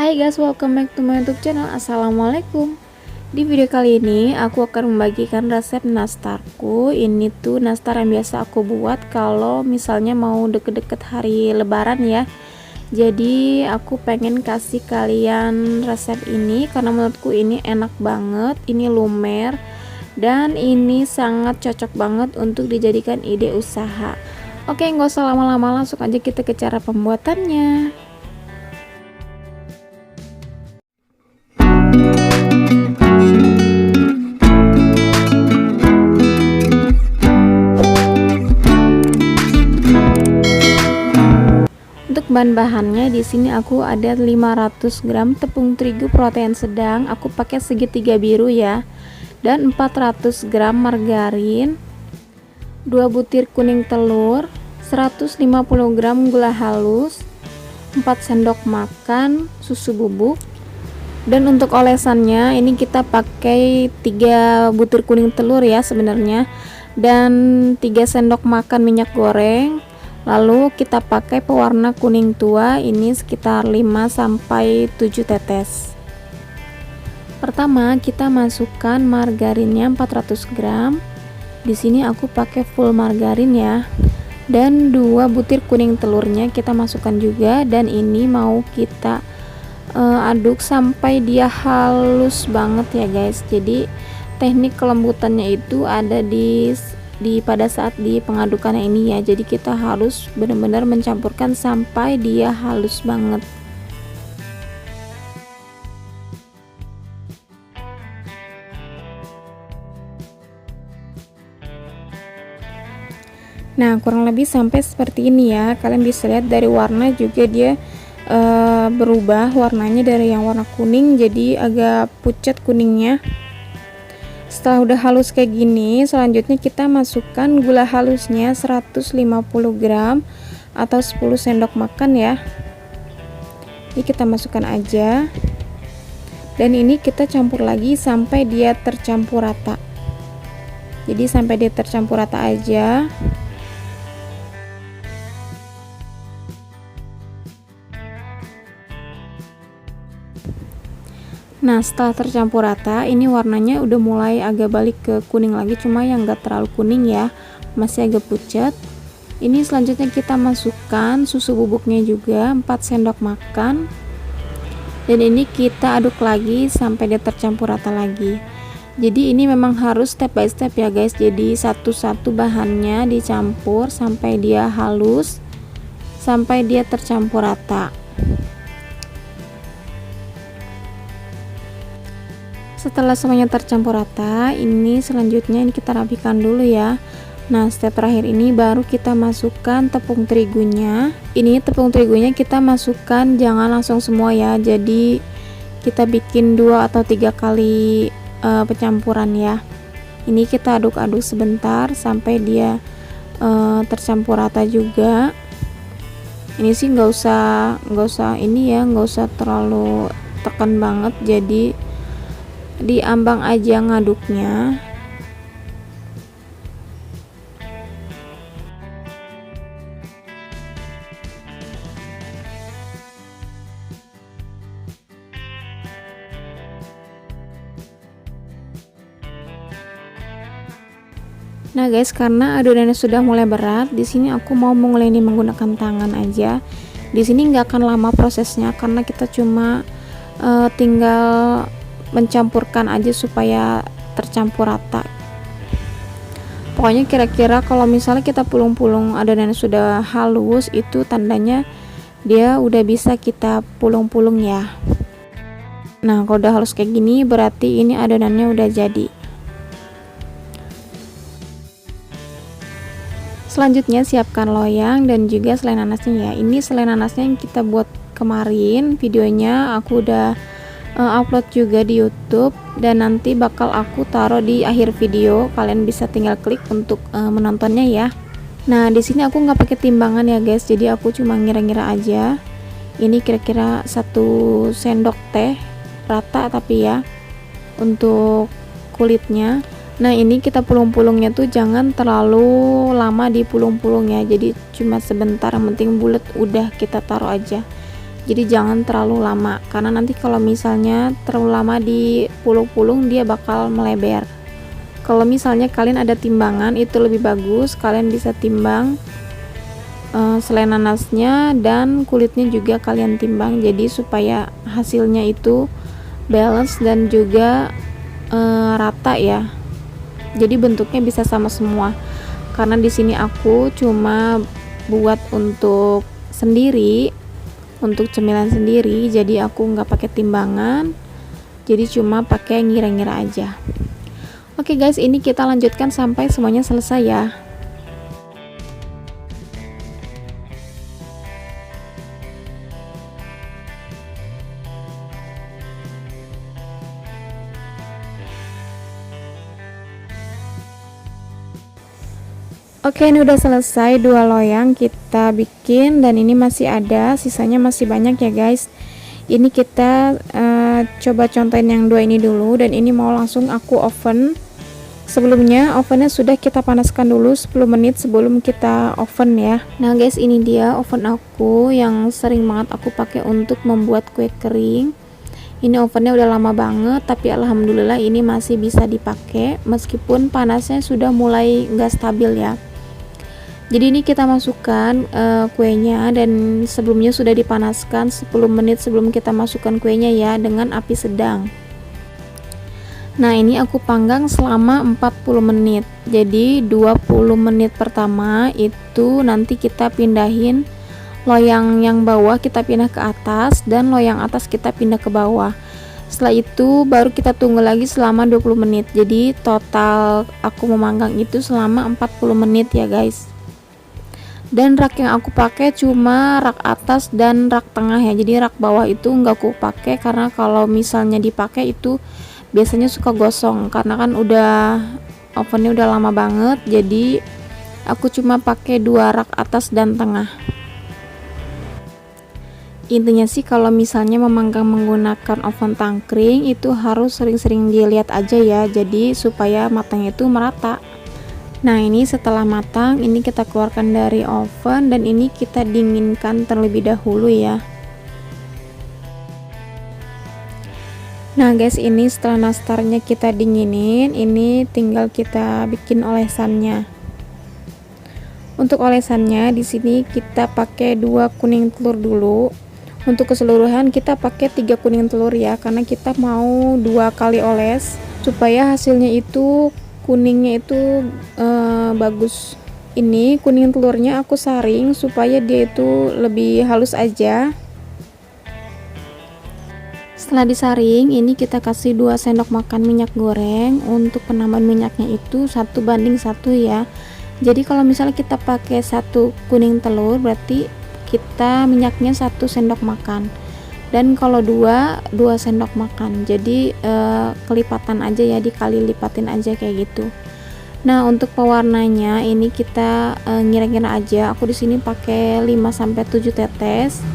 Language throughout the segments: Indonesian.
Hai guys, welcome back to my YouTube channel. Assalamualaikum. Di video kali ini aku akan membagikan resep nastarku. Ini tuh nastar yang biasa aku buat kalau misalnya mau deket-deket hari lebaran ya. Jadi aku pengen kasih kalian resep ini karena menurutku ini enak banget, ini lumer dan ini sangat cocok banget untuk dijadikan ide usaha. Oke, nggak usah lama-lama, langsung aja kita ke cara pembuatannya. Untuk bahan-bahannya di sini aku ada 500 gram tepung terigu protein sedang, aku pakai segitiga biru ya, dan 400 gram margarin, 2 butir kuning telur, 150 gram gula halus, 4 sendok makan susu bubuk. Dan untuk olesannya ini kita pakai 3 butir kuning telur ya sebenarnya, dan 3 sendok makan minyak goreng. Lalu kita pakai pewarna kuning tua, ini sekitar 5-7 tetes. Pertama kita masukkan margarinnya 400 gram. Di sini aku pakai full margarin ya. Dan 2 butir kuning telurnya kita masukkan juga, dan ini mau kita aduk sampai dia halus banget ya guys. Jadi teknik kelembutannya itu ada di pada saat di pengadukannya ini ya. Jadi kita harus benar-benar mencampurkan sampai dia halus banget. Nah, kurang lebih sampai seperti ini ya. Kalian bisa lihat dari warna juga dia berubah warnanya dari yang warna kuning jadi agak pucat kuningnya. Setelah udah halus kayak gini, selanjutnya kita masukkan gula halusnya 150 gram atau 10 sendok makan ya. Ini kita masukkan aja, dan ini kita campur lagi sampai dia tercampur rata. Jadi sampai dia tercampur rata aja. Nah, setelah tercampur rata, ini warnanya udah mulai agak balik ke kuning lagi, cuma yang enggak terlalu kuning ya, masih agak pucat. Ini selanjutnya kita masukkan susu bubuknya juga 4 sendok makan, dan ini kita aduk lagi sampai dia tercampur rata lagi. Jadi ini memang harus step by step ya guys, jadi satu-satu bahannya dicampur sampai dia halus, sampai dia tercampur rata. Setelah semuanya tercampur rata, ini selanjutnya ini kita rapikan dulu ya. Nah, step terakhir ini baru kita masukkan tepung terigunya. Ini tepung terigunya kita masukkan jangan langsung semua ya. Jadi kita bikin 2 atau 3 kali pencampuran ya. Ini kita aduk-aduk sebentar sampai dia tercampur rata juga. Ini sih nggak usah ini ya, nggak usah terlalu tekan banget, jadi diambang aja ngaduknya. Nah guys, karena adonannya sudah mulai berat, di sini aku mau memulai ini menggunakan tangan aja. Di sini nggak akan lama prosesnya karena kita cuma tinggal mencampurkan aja supaya tercampur rata. Pokoknya kira-kira kalau misalnya kita pulung-pulung adonannya sudah halus, itu tandanya dia udah bisa kita pulung-pulung ya. Nah, kalau udah halus kayak gini berarti ini adonannya udah jadi. Selanjutnya siapkan loyang dan juga selai nanasnya ya. Ini selai nanasnya yang kita buat kemarin, videonya aku udah upload juga di YouTube, dan nanti bakal aku taruh di akhir video. Kalian bisa tinggal klik untuk menontonnya ya. Nah, di sini aku nggak pakai timbangan ya guys, jadi aku cuma ngira-ngira aja. Ini kira-kira 1 sendok teh rata tapi ya untuk kulitnya. Nah, ini kita pulung-pulungnya tuh jangan terlalu lama dipulung-pulung ya, jadi cuma sebentar, yang penting bulat udah kita taruh aja. Jadi jangan terlalu lama, karena nanti kalau misalnya terlalu lama dipulung-pulung dia bakal melebar. Kalau misalnya kalian ada timbangan itu lebih bagus, kalian bisa timbang selain nanasnya dan kulitnya juga kalian timbang, jadi supaya hasilnya itu balance dan juga rata ya. Jadi bentuknya bisa sama semua. Karena di sini aku cuma buat untuk sendiri, untuk cemilan sendiri, jadi aku nggak pakai timbangan, jadi cuma pakai ngira-ngira aja. Oke guys, ini kita lanjutkan sampai semuanya selesai ya. Oke, ini udah selesai 2 loyang kita bikin, dan ini masih ada, sisanya masih banyak ya guys. Ini kita coba contohin yang 2 ini dulu, dan ini mau langsung aku oven. Sebelumnya ovennya sudah kita panaskan dulu 10 menit sebelum kita oven ya. Nah guys, ini dia oven aku yang sering banget aku pakai untuk membuat kue kering. Ini ovennya udah lama banget, tapi alhamdulillah ini masih bisa dipakai meskipun panasnya sudah mulai nggak stabil ya. Jadi ini kita masukkan kuenya, dan sebelumnya sudah dipanaskan 10 menit sebelum kita masukkan kuenya ya, dengan api sedang. Nah ini aku panggang selama 40 menit. Jadi 20 menit pertama itu nanti kita pindahin loyang yang bawah, kita pindah ke atas, dan loyang atas kita pindah ke bawah. Setelah itu baru kita tunggu lagi selama 20 menit. Jadi total aku memanggang itu selama 40 menit ya guys. Dan rak yang aku pakai cuma rak atas dan rak tengah ya, jadi rak bawah itu nggak aku pakai karena kalau misalnya dipakai itu biasanya suka gosong, karena kan ovennya udah lama banget, jadi aku cuma pakai 2 rak atas dan tengah. Intinya sih kalau misalnya memanggang menggunakan oven tangkring itu harus sering-sering dilihat aja ya, jadi supaya matangnya itu merata. Nah ini setelah matang, ini kita keluarkan dari oven, dan ini kita dinginkan terlebih dahulu ya. Nah guys, ini setelah nastarnya kita dinginin, ini tinggal kita bikin olesannya. Untuk olesannya di sini kita pakai 2 kuning telur dulu. Untuk keseluruhan kita pakai 3 kuning telur ya, karena kita mau 2 kali oles supaya hasilnya itu kuningnya itu bagus. Ini kuning telurnya aku saring supaya dia itu lebih halus aja. Setelah disaring, ini kita kasih 2 sendok makan minyak goreng. Untuk penambahan minyaknya itu 1:1 ya. Jadi kalau misalnya kita pakai 1 kuning telur, berarti kita minyaknya 1 sendok makan, dan kalau 2 sendok makan. Jadi kelipatan aja ya, dikali lipatin aja kayak gitu. Nah untuk pewarnanya ini kita ngira-ngira aja. Aku di sini pakai 5-7 tetes.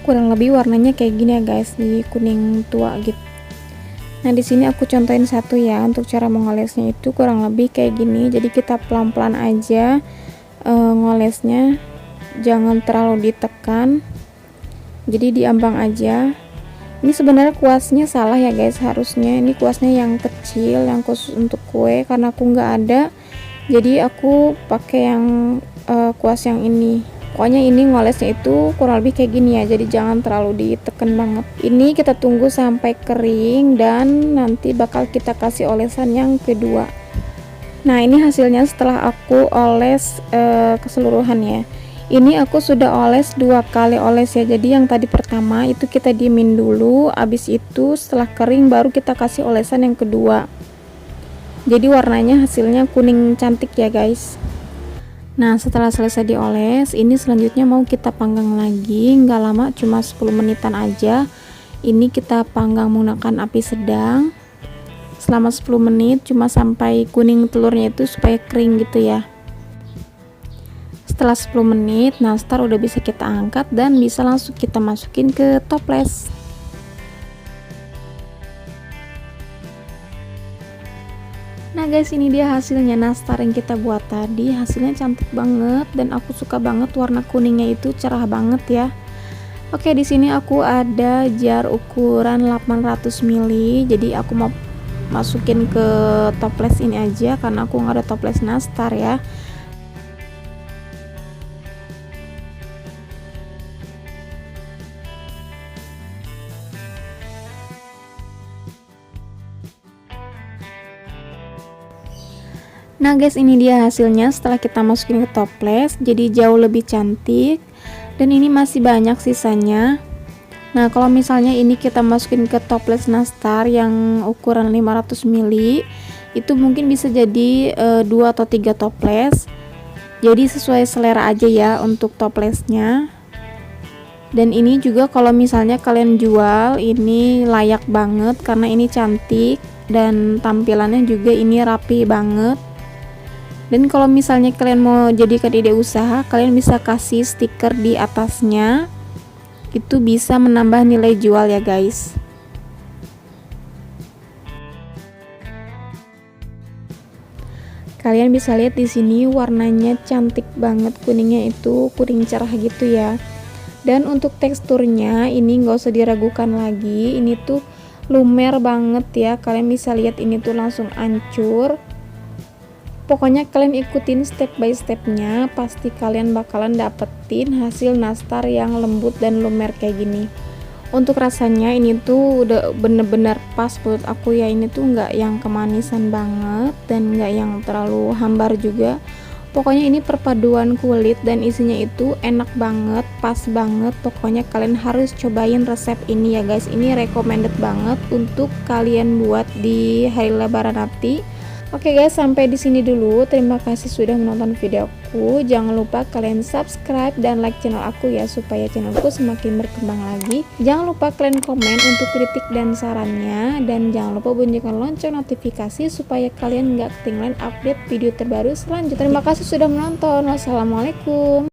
Kurang lebih warnanya kayak gini ya guys, di kuning tua gitu. Nah di sini aku contohin satu ya, untuk cara mengolesnya itu kurang lebih kayak gini. Jadi kita pelan-pelan aja ngolesnya, jangan terlalu ditekan, jadi diambang aja. Ini sebenarnya kuasnya salah ya guys, harusnya ini kuasnya yang kecil, yang khusus untuk kue, karena aku nggak ada, jadi aku pakai yang kuas yang ini. Pokoknya ini ngolesnya itu kurang lebih kayak gini ya, jadi jangan terlalu ditekan banget. Ini kita tunggu sampai kering, dan nanti bakal kita kasih olesan yang kedua. Nah ini hasilnya setelah aku oles keseluruhan ya. Ini aku sudah oles 2 kali oles ya. Jadi yang tadi pertama itu kita diemin dulu, habis itu setelah kering baru kita kasih olesan yang kedua. Jadi warnanya hasilnya kuning cantik ya guys. Nah setelah selesai dioles, ini selanjutnya mau kita panggang lagi, nggak lama, cuma 10 menitan aja. Ini kita panggang menggunakan api sedang selama 10 menit, cuma sampai kuning telurnya itu supaya kering gitu ya. Setelah 10 menit nastar udah bisa kita angkat dan bisa langsung kita masukin ke toples. Nah Nah guys, ini dia hasilnya nastar yang kita buat tadi. Hasilnya cantik banget dan aku suka banget warna kuningnya itu cerah banget ya. Oke, di sini aku ada jar ukuran 800 ml. Jadi aku mau masukin ke toples ini aja karena aku nggak ada toples nastar ya. Nah guys, ini dia hasilnya setelah kita masukin ke toples, jadi jauh lebih cantik dan ini masih banyak sisanya. Nah kalau misalnya ini kita masukin ke toples nastar yang ukuran 500 ml, itu mungkin bisa jadi 2 atau 3 toples, jadi sesuai selera aja ya untuk toplesnya. Dan ini juga kalau misalnya kalian jual, ini layak banget karena ini cantik dan tampilannya juga ini rapi banget. Dan kalau misalnya kalian mau jadikan ide usaha, kalian bisa kasih stiker di atasnya, itu bisa menambah nilai jual ya guys. Kalian bisa lihat di sini warnanya cantik banget, kuningnya itu kuning cerah gitu ya. Dan untuk teksturnya ini nggak usah diragukan lagi, ini tuh lumer banget ya. Kalian bisa lihat ini tuh langsung hancur. Pokoknya kalian ikutin step by stepnya, pasti kalian bakalan dapetin hasil nastar yang lembut dan lumer kayak gini. Untuk rasanya ini tuh udah bener-bener pas buat aku ya, ini tuh nggak yang kemanisan banget dan nggak yang terlalu hambar juga. Pokoknya ini perpaduan kulit dan isinya itu enak banget, pas banget. Pokoknya kalian harus cobain resep ini ya guys, ini recommended banget untuk kalian buat di hari lebaran nanti. Oke guys, sampai di sini dulu. Terima kasih sudah menonton videoku. Jangan lupa kalian subscribe dan like channel aku ya, supaya channelku semakin berkembang lagi. Jangan lupa kalian komen untuk kritik dan sarannya, dan jangan lupa bunyikan lonceng notifikasi supaya kalian nggak ketinggalan update video terbaru selanjutnya. Terima kasih sudah menonton. Wassalamualaikum.